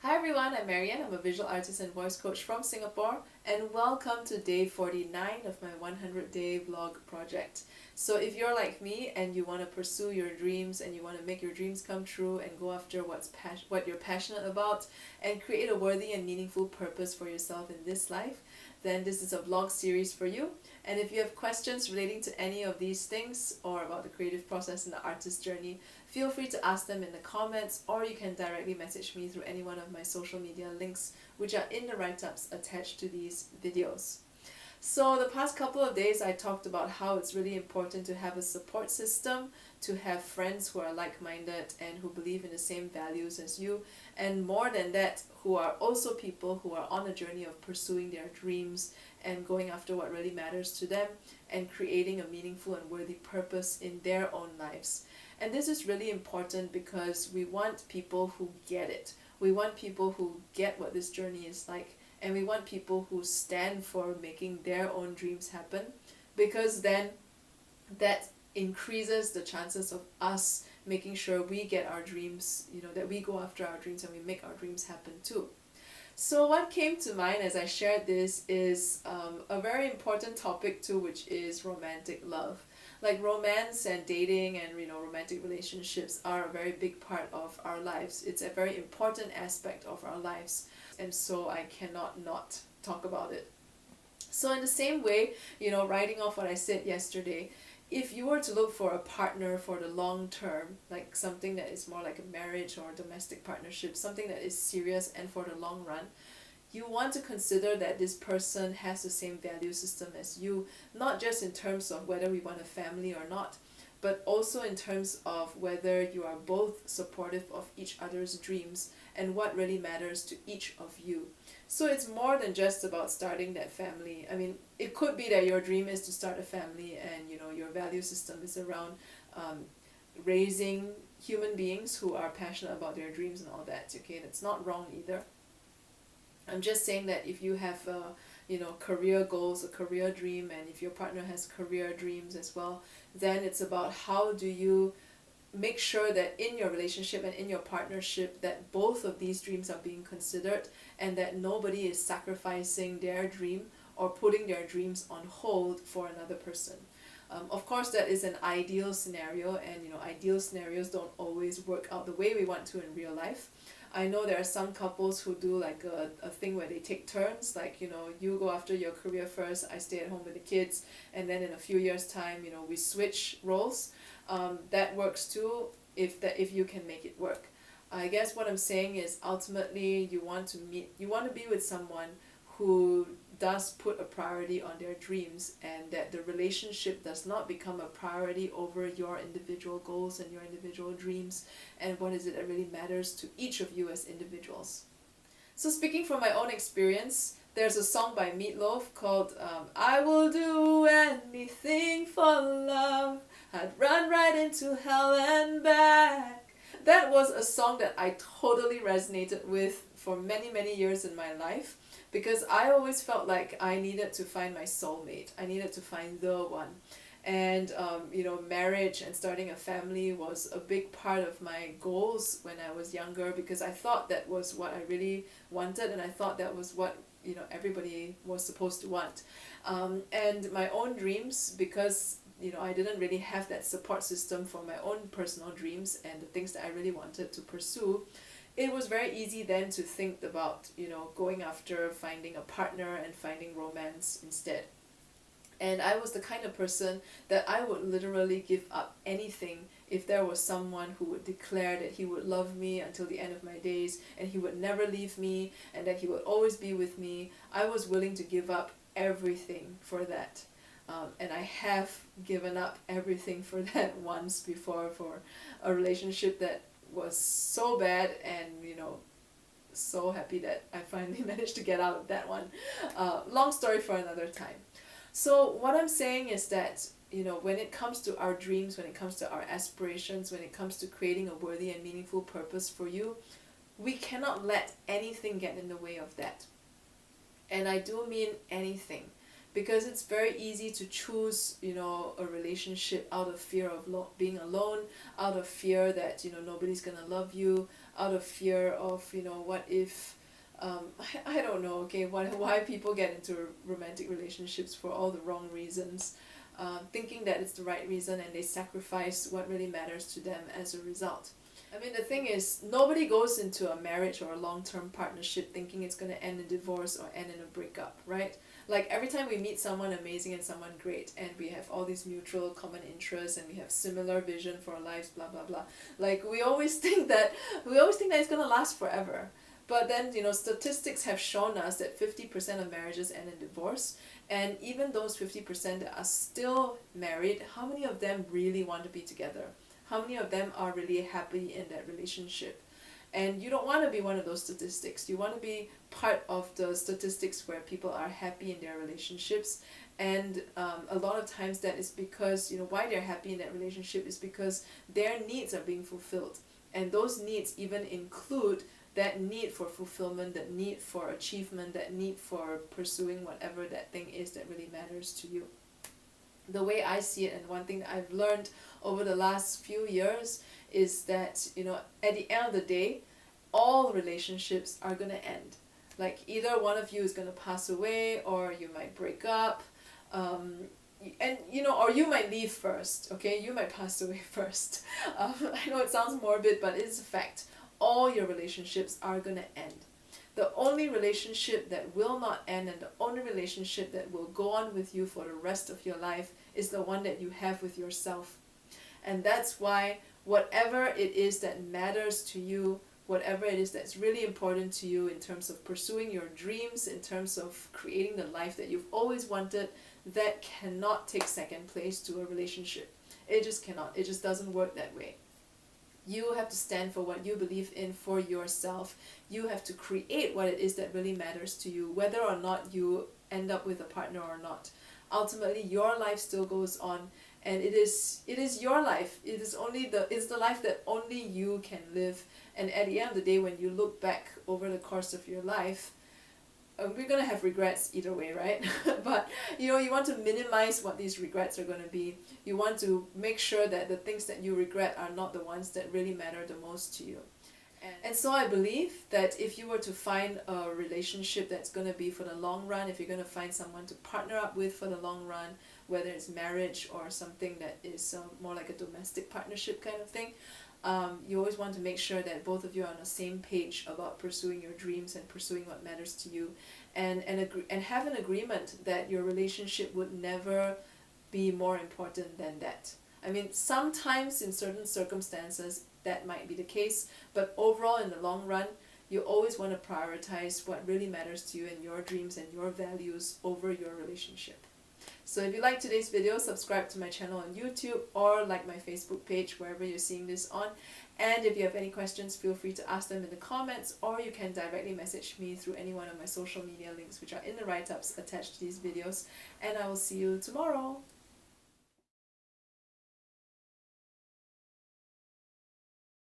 Hi everyone, I'm MaryAnn. I'm a visual artist and voice coach from Singapore, and welcome to day 49 of my 100-day vlog project. So if you're like me and you want to pursue your dreams and you want to make your dreams come true and go after what you're passionate about and create a worthy and meaningful purpose for yourself in this life, then this is a vlog series for you. And if you have questions relating to any of these things or about the creative process and the artist journey, feel free to ask them in the comments, or you can directly message me through any one of my social media links, which are in the write-ups attached to these videos. So the past couple of days I talked about how it's really important to have a support system, to have friends who are like-minded and who believe in the same values as you, and more than that, who are also people who are on a journey of pursuing their dreams and going after what really matters to them and creating a meaningful and worthy purpose in their own lives. And this is really important because we want people who get it. We want people who get what this journey is like, and we want people who stand for making their own dreams happen, because then that increases the chances of us making sure we get our dreams, that we go after our dreams and we make our dreams happen too. So what came to mind as I shared this is a very important topic too, which is romantic love. Like romance and dating and romantic relationships are a very big part of our lives. It's a very important aspect of our lives, and so I cannot not talk about it. So in the same way, writing off what I said yesterday, if you were to look for a partner for the long term, like something that is more like a marriage or a domestic partnership, something that is serious and for the long run, you want to consider that this person has the same value system as you, not just in terms of whether we want a family or not, but also in terms of whether you are both supportive of each other's dreams and what really matters to each of you. So it's more than just about starting that family. I mean, it could be that your dream is to start a family and your value system is around raising human beings who are passionate about their dreams and all that. Okay, that's not wrong either. I'm just saying that if you have career goals, a career dream, and if your partner has career dreams as well, then it's about how do you make sure that in your relationship and in your partnership that both of these dreams are being considered and that nobody is sacrificing their dream or putting their dreams on hold for another person. Of course, that is an ideal scenario, and ideal scenarios don't always work out the way we want to in real life. I know there are some couples who do like a thing where they take turns, like you go after your career first, I stay at home with the kids, and then in a few years time we switch roles. That works too if you can make it work. I guess what I'm saying is ultimately you want to be with someone who does put a priority on their dreams, and that the relationship does not become a priority over your individual goals and your individual dreams and what is it that really matters to each of you as individuals. So speaking from my own experience, there's a song by Meatloaf called I Will Do Anything for Love, I'd run right into hell and back. That was a song that I totally resonated with for many, many years in my life, because I always felt like I needed to find my soulmate. I needed to find the one. And marriage and starting a family was a big part of my goals when I was younger, because I thought that was what I really wanted, and I thought that was what everybody was supposed to want. And my own dreams, because I didn't really have that support system for my own personal dreams and the things that I really wanted to pursue, it was very easy then to think about going after finding a partner and finding romance instead. And I was the kind of person that I would literally give up anything if there was someone who would declare that he would love me until the end of my days and he would never leave me and that he would always be with me. I was willing to give up everything for that. And I have given up everything for that once before, for a relationship that was so bad, and so happy that I finally managed to get out of that one. Long story for another time. So what I'm saying is that when it comes to our dreams, when it comes to our aspirations, when it comes to creating a worthy and meaningful purpose for you, we cannot let anything get in the way of that. And I do mean anything, because it's very easy to choose, you know, a relationship out of fear of being alone, out of fear that, you know, nobody's gonna love you, out of fear of, you know, what if I don't know, okay, why people get into romantic relationships for all the wrong reasons, thinking that it's the right reason, and they sacrifice what really matters to them as a result. I mean, the thing is, nobody goes into a marriage or a long-term partnership thinking it's going to end in divorce or end in a breakup, right? Like, every time we meet someone amazing and someone great, and we have all these mutual common interests, and we have similar vision for our lives, blah blah blah, like we always think that it's going to last forever. But then, you know, statistics have shown us that 50% of marriages end in divorce, and even those 50% that are still married, how many of them really want to be together? How many of them are really happy in that relationship? And you don't want to be one of those statistics. You want to be part of the statistics where people are happy in their relationships. And a lot of times that is because, you know, why they're happy in that relationship is because their needs are being fulfilled. And those needs even include that need for fulfillment, that need for achievement, that need for pursuing whatever that thing is that really matters to you. The way I see it, and one thing that I've learned over the last few years, is that, you know, at the end of the day, all relationships are going to end. Like, either one of you is going to pass away, or you might break up, and, you know, or you might leave first, okay? You might pass away first. I know it sounds morbid, but it's a fact. All your relationships are going to end. The only relationship that will not end, and the only relationship that will go on with you for the rest of your life, is the one that you have with yourself. And that's why whatever it is that matters to you, whatever it is that's really important to you in terms of pursuing your dreams, in terms of creating the life that you've always wanted, that cannot take second place to a relationship. It just cannot. It just doesn't work that way. You have to stand for what you believe in for yourself. You have to create what it is that really matters to you, whether or not you end up with a partner or not. Ultimately, your life still goes on, and it is your life. It's the life that only you can live. And at the end of the day, when you look back over the course of your life, we're going to have regrets either way, right? But, you know, you want to minimize what these regrets are going to be. You want to make sure that the things that you regret are not the ones that really matter the most to you. And so I believe that if you were to find a relationship that's going to be for the long run, if you're going to find someone to partner up with for the long run, whether it's marriage or something that is more like a domestic partnership kind of thing, you always want to make sure that both of you are on the same page about pursuing your dreams and pursuing what matters to you, and have an agreement that your relationship would never be more important than that. I mean, sometimes in certain circumstances that might be the case, but overall in the long run, you always want to prioritize what really matters to you and your dreams and your values over your relationship. So if you like today's video, subscribe to my channel on YouTube or like my Facebook page wherever you're seeing this on. And if you have any questions, feel free to ask them in the comments, or you can directly message me through any one of my social media links, which are in the write-ups attached to these videos. And I will see you tomorrow.